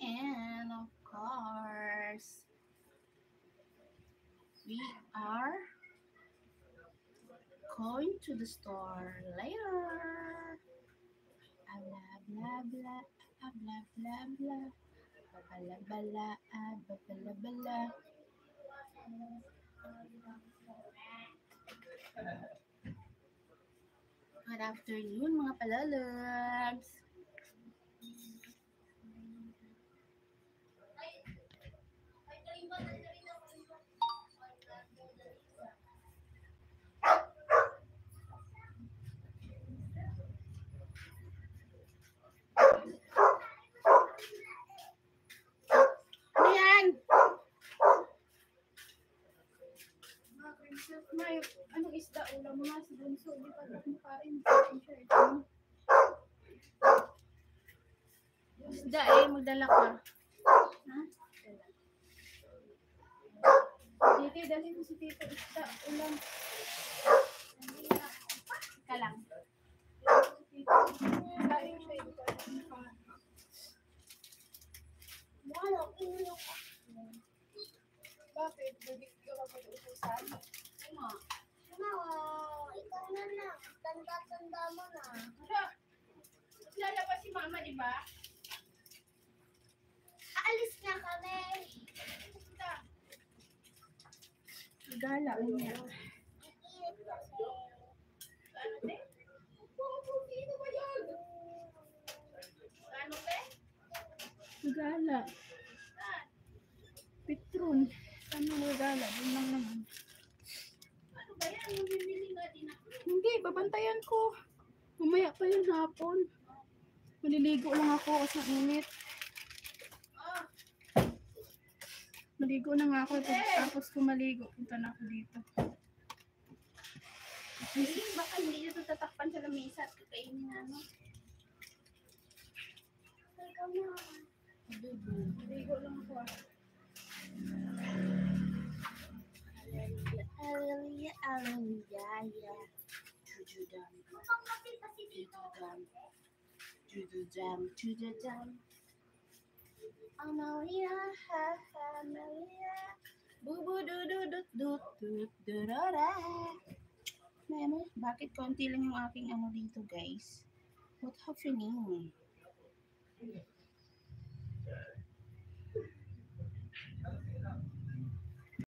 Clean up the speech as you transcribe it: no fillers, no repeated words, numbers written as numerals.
And of course, we are going to the store later. Blah blah blah, blah blah blah, bala bala, bala bala. Good afternoon mga palalabs. Ano yan? Mga princess, may anong isda ulam mo nga si Bunso? Di pa kumakain. Isda magdala ka. Ha? Tito, dali mo si Tito isda ulam. Ika lang. Kain siya ito. Bakit? Balik ka ba mag-uusan? Ano? Ikaw na lang. Tanda-tanda mo na. Lalabas si Mama, di ba? Aalis na kami. Gala niya. Iinit kasi. Ano, te? Sino ba yun? Ano, te? Gala. Petron. Ano gala? Doon lang naman. Ano ba yan? Bibili nga din ako. Hindi, babantayan ko. Mamaya pa yun hapon. Maliligo lang ako kasi ang init. Maligo na nga ako. Tapos kung maligo, punta na ako dito. Baka hindi nyo tatakpan sa lamesa at kakainin na ano. Ikaw na. Maligo lang ako. Hallelujah, hallelujah, yeah. Jududam, Mukhang makita si Tito. jududam. Amalia, ha, ha, Amalia. Bubu dududududududurara. Meme, bakit konti lang yung aking ano dito, guys? What happening?